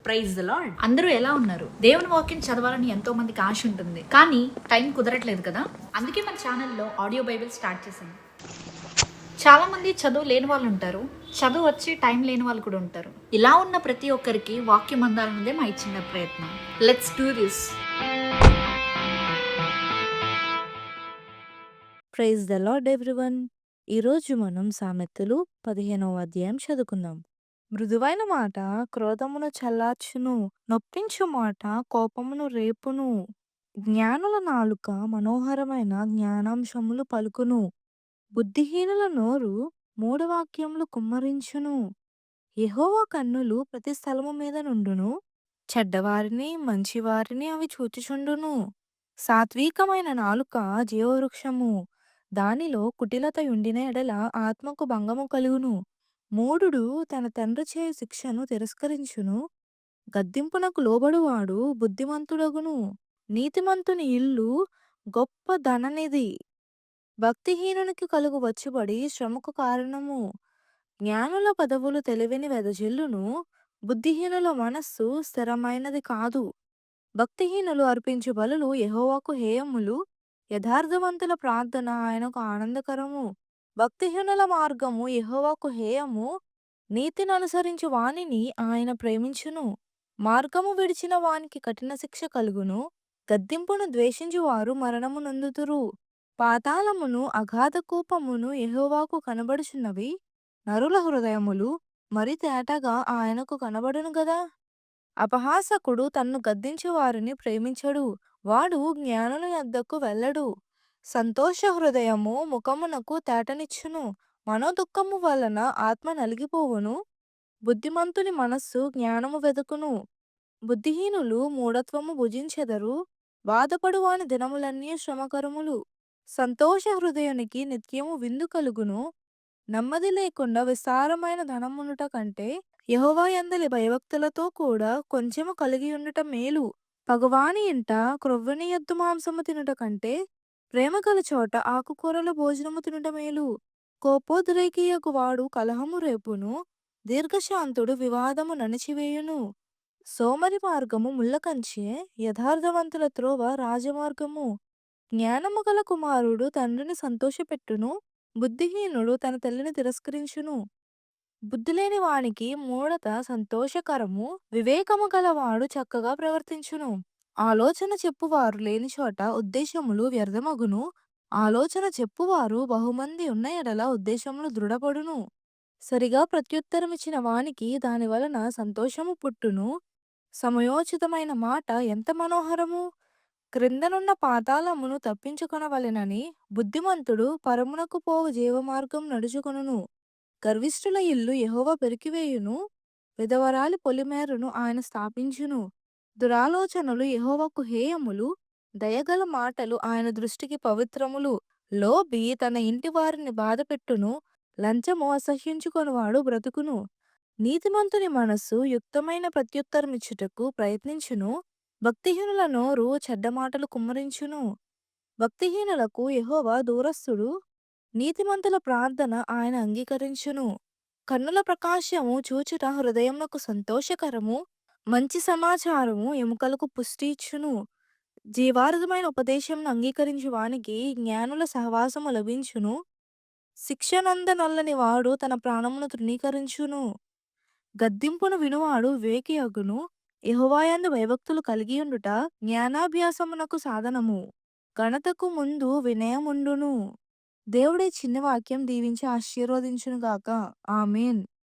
Praise the lord. అందరూ ఎలా ఉన్నారు? దేవుని వాక్యం చదవాలని ఎంతో మందికి ఆశ ఉంటుంది, కానీ టైం కుదరట్లేదు కదా. అందుకే మన ఛానల్లో ఆడియో బైబిల్ స్టార్ట్ చేశాను. చాలా మంది చదువు లేని వాళ్ళు ఉంటారు, చదువు వచ్చి టైం లేని వాళ్ళు కూడా ఉంటారు. ఇలా ఉన్న ప్రతి ఒక్కరికి వాక్యం అందాలన్నదే మా చిన్న ప్రయత్నం. Let's do this. Praise the Lord everyone. ఈరోజు మనం సామెతలు 15వ అధ్యాయం చదువుకుందాం. మృదువైన మాట క్రోధమును చల్లార్చును, నొప్పించు మాట కోపమును రేపును. జ్ఞానుల నాలుక మనోహరమైన జ్ఞానాంశములు పలుకును, బుద్ధిహీనుల నోరు మూఢవాక్యములు కుమ్మరించును. యెహోవా కన్నులు ప్రతి స్థలము మీద నుండును, చెడ్డవారిని మంచివారిని అవి చూచుచుండును. సాత్వికమైన నాలుక జీవవృక్షము, దానిలో కుటిలత ఉండిన ఎడల ఆత్మకు భంగము కలుగును. మూఢుడు తన తండ్రి చేయు శిక్షను తిరస్కరించును, గద్దింపునకు లోబడువాడు బుద్ధిమంతుడగును. నీతిమంతుని ఇల్లు గొప్ప ధననిధి, భక్తిహీనునికి కలుగు వచ్చుబడి శ్రమకు కారణము. జ్ఞానుల పదవులు తెలివిని వెదజల్లును, బుద్ధిహీనుల మనస్సు స్థిరమైనది కాదు. భక్తిహీనులు అర్పించు బలులు యెహోవాకు హేయములు, యథార్థవంతుల ప్రార్థన ఆయనకు ఆనందకరము. భక్తిహీనుల మార్గము యెహోవాకు హేయము, నీతిని అనుసరించు వానిని ఆయన ప్రేమించును. మార్గము విడిచిన వానికి కఠిన శిక్ష కలుగును, గద్దింపును ద్వేషించు వారు మరణము నొందుతురు. పాతాళమును అగాధ కూపమును యెహోవాకు కనబడుచున్నవి, నరుల హృదయములు మరి తేటగా ఆయనకు కనబడును గదా. అపహాసకుడు తన్ను గద్దించు వారిని ప్రేమించడు, వాడు జ్ఞానుల యొద్దకు వెళ్ళడు. సంతోష హృదయము ముఖమునకు తేటనిచ్చును, మనోదుఃఖము వలన ఆత్మ నలిగిపోవును. బుద్ధిమంతుని మనస్సు జ్ఞానము వెదుకును, బుద్ధిహీనులు మూఢత్వము భుజించెదరు. బాధపడు వాని దినములన్నీ శ్రమకరములు. సంతోష హృదయునికి నిత్యము విందు కలుగును, నెమ్మది లేకుండా విస్తారమైన ధనమునుట కంటే యెహోవా యందలి భయభక్తులతో కూడా కొంచెము కలిగి ఉండుట మేలు. పగవాని ఇంట క్రొవ్వని ఎద్దు మాంసము తినుట కంటే ప్రేమ గల చోట ఆకుకూరల భోజనము తినుట మేలు. కోపోద్రేకియకు వాడు కలహము రేపును, దీర్ఘశాంతుడు వివాదము నణిచివేయును. సోమరి మార్గము ముళ్ళకంచె, యథార్థవంతుల త్రోవ రాజమార్గము. జ్ఞానము గల కుమారుడు తండ్రిని సంతోషపెట్టును, బుద్ధిహీనుడు తన తల్లిని తిరస్కరించును. బుద్ధిలేని వానికి మూఢత సంతోషకరము, వివేకము గలవాడు చక్కగా ప్రవర్తించును. ఆలోచన చెప్పువారు లేని చోట ఉద్దేశములు వ్యర్థమగును, ఆలోచన చెప్పువారు బహుమంది ఉన్న ఎడల ఉద్దేశములు దృఢపడును. సరిగా ప్రత్యుత్తరమిచ్చిన వానికి దాని వలన సంతోషము పుట్టును. సమయోచితమైన మాట ఎంత మనోహరము. క్రిందనున్న పాతాళమును తప్పించుకొనవలెనని బుద్ధిమంతుడు పరమునకు పోవు జీవమార్గం నడుచుకొనును. గర్విష్ఠుల ఇల్లు యెహోవా పెరికివేయును, విధవరాలి పొలిమేరను ఆయన స్థాపించును. దురాలోచనలు యెహోవాకు హేయములు, దయగల మాటలు ఆయన దృష్టికి పవిత్రములు. లోబి తన ఇంటి వారిని బాధపెట్టును, లంచము అసహ్యించుకొనువాడు బ్రతుకును. నీతిమంతుని మనస్సు యుక్తమైన ప్రత్యుత్తరమిచ్చుటకు ప్రయత్నించును, భక్తిహీనుల నోరు చెడ్డ మాటలు కుమ్మరించును. భక్తిహీనులకు యెహోవా దూరస్థుడు, నీతిమంతుల ప్రార్థన ఆయన అంగీకరించును. కన్నుల ప్రకాశము చూచుట హృదయమునకు సంతోషకరము, మంచి సమాచారము ఎముకలకు పుష్టి ఇచ్చును. జీవార్థమైన ఉపదేశమును అంగీకరించు వానికి జ్ఞానుల సహవాసము లభించును. శిక్షనందనొల్లని వాడు తన ప్రాణమును తృణీకరించును. గద్దింపును వినువాడు వివేకి అగును, యెహోవాయందు భయభక్తులు కలిగియుండుట జ్ఞానాభ్యాసమునకు సాధనము. ఘనతకు ముందు వినయముండును. దేవుడే చిన్న వాక్యం దీవించి ఆశీర్వదించునుగాక. ఆమేన్.